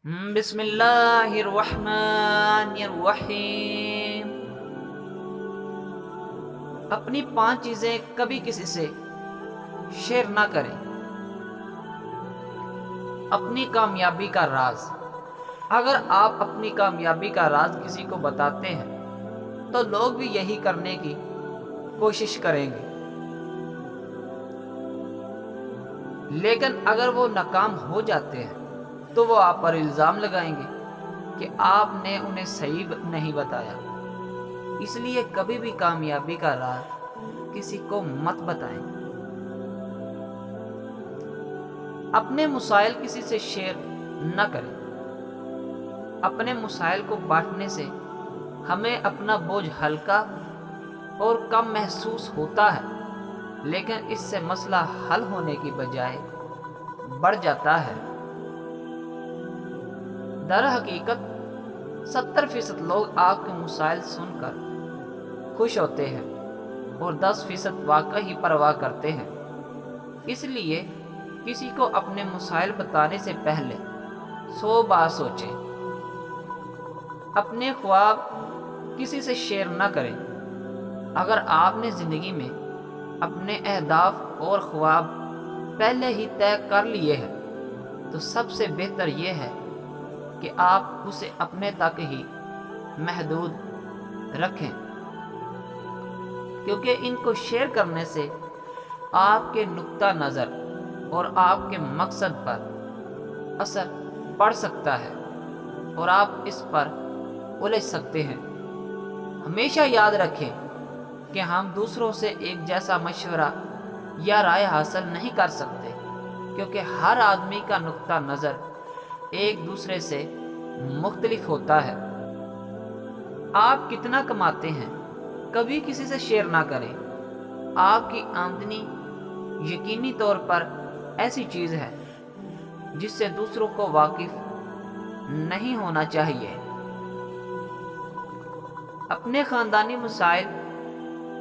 بسم اللہ الرحمن الرحیم۔ اپنی 5 چیزیں کبھی کسی سے شیئر نہ کریں۔ اپنی کامیابی کا راز۔ اگر آپ اپنی کامیابی کا راز کسی کو بتاتے ہیں تو لوگ بھی یہی کرنے کی کوشش کریں گے، لیکن اگر وہ ناکام ہو جاتے ہیں تو وہ آپ پر الزام لگائیں گے کہ آپ نے انہیں صحیح نہیں بتایا۔ اس لیے کبھی بھی کامیابی کا راز کسی کو مت بتائیں۔ اپنے مسائل کسی سے شیئر نہ کریں۔ اپنے مسائل کو بانٹنے سے ہمیں اپنا بوجھ ہلکا اور کم محسوس ہوتا ہے، لیکن اس سے مسئلہ حل ہونے کی بجائے بڑھ جاتا ہے۔ در حقیقت 70% لوگ آپ کے مسائل سن کر خوش ہوتے ہیں اور 10% واقعی پرواہ کرتے ہیں۔ اس لیے کسی کو اپنے مسائل بتانے سے پہلے 100 بار سوچیں۔ اپنے خواب کسی سے شیئر نہ کریں۔ اگر آپ نے زندگی میں اپنے اہداف اور خواب پہلے ہی طے کر لیے ہیں تو سب سے بہتر یہ ہے کہ آپ اسے اپنے تک ہی محدود رکھیں، کیونکہ ان کو شیئر کرنے سے آپ کے نقطہ نظر اور آپ کے مقصد پر اثر پڑ سکتا ہے اور آپ اس پر الجھ سکتے ہیں۔ ہمیشہ یاد رکھیں کہ ہم دوسروں سے ایک جیسا مشورہ یا رائے حاصل نہیں کر سکتے، کیونکہ ہر آدمی کا نقطہ نظر ایک دوسرے سے مختلف ہوتا ہے۔ آپ کتنا کماتے ہیں کبھی کسی سے شیئر نہ کریں۔ آپ کی آمدنی یقینی طور پر ایسی چیز ہے جس سے دوسروں کو واقف نہیں ہونا چاہیے۔ اپنے خاندانی مسائل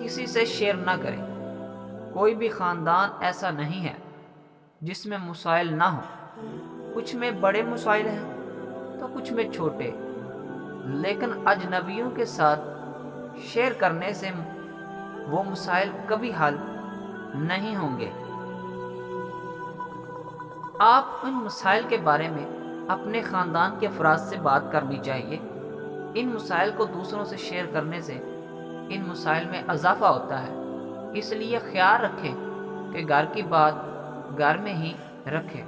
کسی سے شیئر نہ کریں۔ کوئی بھی خاندان ایسا نہیں ہے جس میں مسائل نہ ہوں۔ کچھ میں بڑے مسائل ہیں تو کچھ میں چھوٹے، لیکن اجنبیوں کے ساتھ شیئر کرنے سے وہ مسائل کبھی حل نہیں ہوں گے۔ آپ ان مسائل کے بارے میں اپنے خاندان کے افراد سے بات کرنی چاہیے۔ ان مسائل کو دوسروں سے شیئر کرنے سے ان مسائل میں اضافہ ہوتا ہے، اس لیے خیال رکھیں کہ گھر کی بات گھر میں ہی رکھیں۔